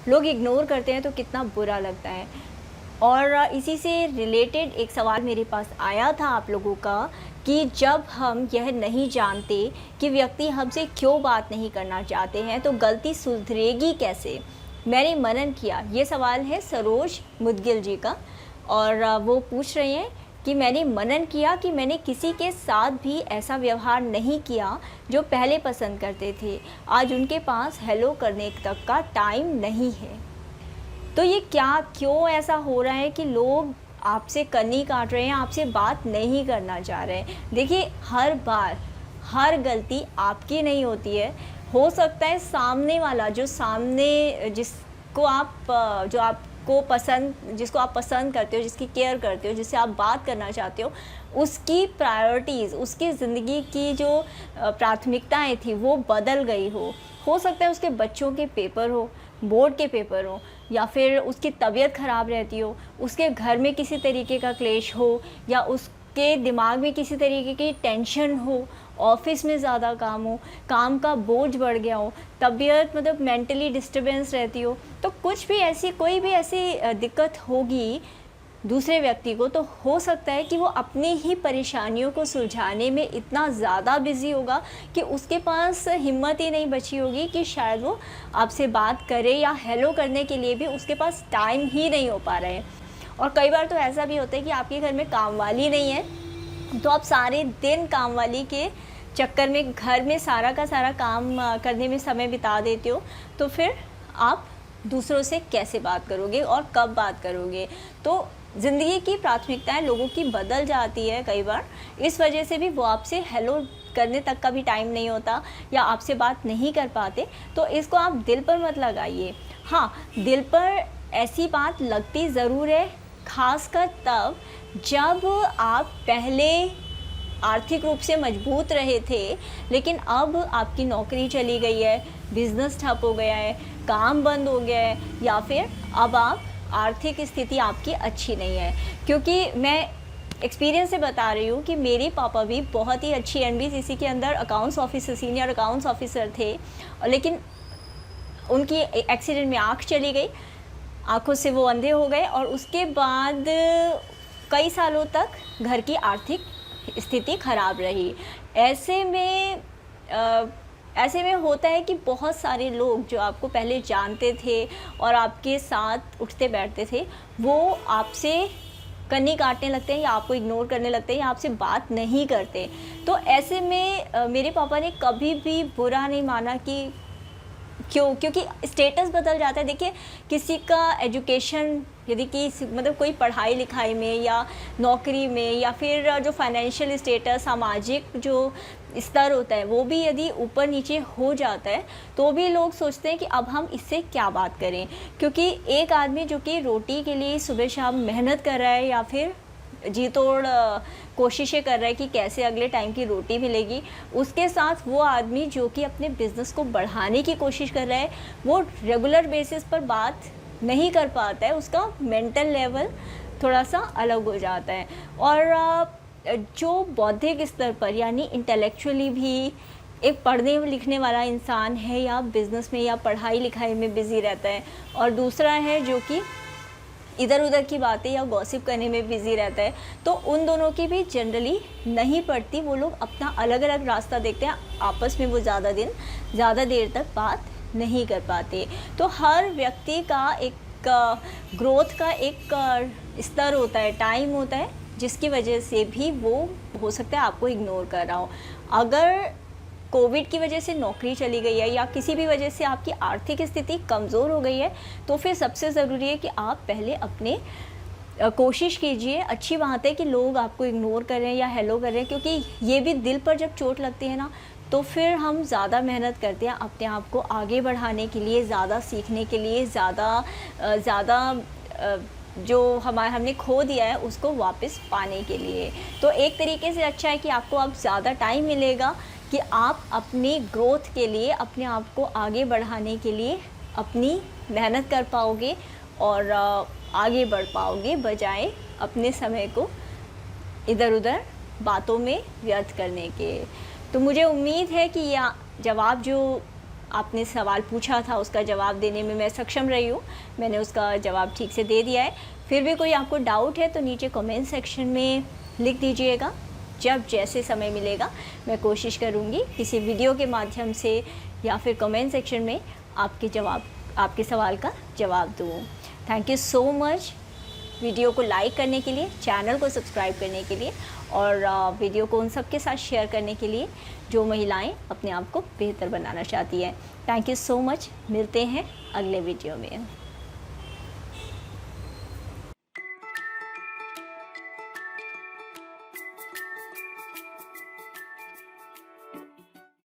लोग इग्नोर करते हैं तो कितना बुरा लगता है। और इसी से रिलेटेड एक सवाल मेरे पास आया था आप लोगों का कि जब हम यह नहीं जानते कि व्यक्ति हमसे क्यों बात नहीं करना चाहते हैं तो गलती सुधरेगी कैसे। मैंने मनन किया, ये सवाल है सरोज मुदगिल जी का। और वो पूछ रही हैं कि मैंने मनन किया कि मैंने किसी के साथ भी ऐसा व्यवहार नहीं किया जो पहले पसंद करते थे। आज उनके पास हेलो करने तक का टाइम नहीं है। तो ये क्या, क्यों ऐसा हो रहा है कि लोग आपसे कन्नी काट रहे हैं, आपसे बात नहीं करना चाह रहे हैं। देखिए, हर बार हर गलती आपकी नहीं होती है। हो सकता है सामने वाला, जो सामने जिसको आप जो आपको पसंद, जिसको आप पसंद करते हो, जिसकी केयर करते हो, जिससे आप बात करना चाहते हो, उसकी प्रायोरिटीज़, उसकी ज़िंदगी की जो प्राथमिकताएं थी वो बदल गई हो सकता है उसके बच्चों के पेपर हो, बोर्ड के पेपर हो, या फिर उसकी तबीयत ख़राब रहती हो, उसके घर में किसी तरीके का क्लेश हो, या उसके दिमाग में किसी तरीके की टेंशन हो, ऑफिस में ज़्यादा काम हो, काम का बोझ बढ़ गया हो, तबीयत मतलब मेंटली डिस्टर्बेंस रहती हो। तो कुछ भी ऐसी, कोई भी ऐसी दिक्कत होगी दूसरे व्यक्ति को, तो हो सकता है कि वो अपनी ही परेशानियों को सुलझाने में इतना ज़्यादा बिज़ी होगा कि उसके पास हिम्मत ही नहीं बची होगी कि शायद वो आपसे बात करे, या हेलो करने के लिए भी उसके पास टाइम ही नहीं हो पा रहा है। और कई बार तो ऐसा भी होता है कि आपके घर में कामवाली नहीं है, तो आप सारे दिन कामवाली के चक्कर में घर में सारा का सारा काम करने में समय बिता देते हो। तो फिर आप दूसरों से कैसे बात करोगे और कब बात करोगे। तो ज़िंदगी की प्राथमिकताएं लोगों की बदल जाती है कई बार, इस वजह से भी वो आपसे हेलो करने तक का भी टाइम नहीं होता, या आपसे बात नहीं कर पाते। तो इसको आप दिल पर मत लगाइए। हाँ, दिल पर ऐसी बात लगती ज़रूर है, खासकर तब जब आप पहले आर्थिक रूप से मजबूत रहे थे, लेकिन अब आपकी नौकरी चली गई है, बिज़नेस ठप हो गया है, काम बंद हो गया है, या फिर अब आप आर्थिक स्थिति आपकी अच्छी नहीं है। क्योंकि मैं एक्सपीरियंस से बता रही हूँ कि मेरे पापा भी बहुत ही अच्छी एनबीसीसी के अंदर accounts officer, senior accounts officer थे, लेकिन उनकी एक्सीडेंट में आँख चली गई, आँखों से वो अंधे हो गए, और उसके बाद कई सालों तक घर की आर्थिक स्थिति खराब रही। ऐसे में होता है कि बहुत सारे लोग जो आपको पहले जानते थे और आपके साथ उठते बैठते थे, वो आपसे कन्नी काटने लगते हैं, या आपको इग्नोर करने लगते हैं, या आपसे बात नहीं करते। तो ऐसे में मेरे पापा ने कभी भी बुरा नहीं माना कि क्योंकि स्टेटस बदल जाता है। देखिए, किसी का एजुकेशन, यदि कि मतलब कोई पढ़ाई लिखाई में या नौकरी में, या फिर जो फाइनेंशियल स्टेटस, सामाजिक जो स्तर होता है, वो भी यदि ऊपर नीचे हो जाता है, तो भी लोग सोचते हैं कि अब हम इससे क्या बात करें। क्योंकि एक आदमी जो कि रोटी के लिए सुबह शाम मेहनत कर रहा है, या फिर जी तोड़ कोशिशें कर रहा है कि कैसे अगले टाइम की रोटी मिलेगी, उसके साथ वो आदमी जो कि अपने बिज़नेस को बढ़ाने की कोशिश कर रहा है, वो रेगुलर बेसिस पर बात नहीं कर पाता है, उसका मेंटल लेवल थोड़ा सा अलग हो जाता है। और जो बौद्धिक स्तर पर, यानी इंटेलेक्चुअली भी एक पढ़ने लिखने वाला इंसान है, या बिज़नेस में या पढ़ाई लिखाई में बिज़ी रहता है, और दूसरा है जो कि इधर उधर की बातें या गॉसिप करने में बिज़ी रहता है, तो उन दोनों की भी जनरली नहीं पड़ती। वो लोग अपना अलग अलग रास्ता देखते हैं, आपस में वो ज़्यादा देर तक बात नहीं कर पाते। तो हर व्यक्ति का एक ग्रोथ का एक स्तर होता है, टाइम होता है, जिसकी वजह से भी वो हो सकता है आपको इग्नोर कर रहा हो। अगर कोविड की वजह से नौकरी चली गई है, या किसी भी वजह से आपकी आर्थिक स्थिति कमज़ोर हो गई है, तो फिर सबसे ज़रूरी है कि आप पहले अपने कोशिश कीजिए। अच्छी बात है कि लोग आपको इग्नोर कर रहे हैं या हेलो कर रहे हैं, क्योंकि ये भी दिल पर जब चोट लगती है ना, तो फिर हम ज़्यादा मेहनत करते हैं अपने आप को आगे बढ़ाने के लिए, ज़्यादा सीखने के लिए, ज़्यादा जो हमने खो दिया है उसको वापस पाने के लिए। तो एक तरीके से अच्छा है कि आपको अब ज़्यादा टाइम मिलेगा कि आप अपनी ग्रोथ के लिए, अपने आप को आगे बढ़ाने के लिए अपनी मेहनत कर पाओगे और आगे बढ़ पाओगे, बजाय अपने समय को इधर उधर बातों में व्यर्थ करने के। तो मुझे उम्मीद है कि यह जवाब जो आपने सवाल पूछा था उसका जवाब देने में मैं सक्षम रही हूँ, मैंने उसका जवाब ठीक से दे दिया है। फिर भी कोई आपको डाउट है तो नीचे कमेंट सेक्शन में लिख दीजिएगा। जब जैसे समय मिलेगा मैं कोशिश करूँगी किसी वीडियो के माध्यम से या फिर कमेंट सेक्शन में आपके सवाल का जवाब दूँ। Thank you so much video को लाइक करने के लिए, चैनल को सब्सक्राइब करने के लिए और वीडियो को उन सबके साथ शेयर करने के लिए जो महिलाएं अपने आप को बेहतर बनाना चाहती हैं। Thank you so much. मिलते हैं अगले वीडियो में।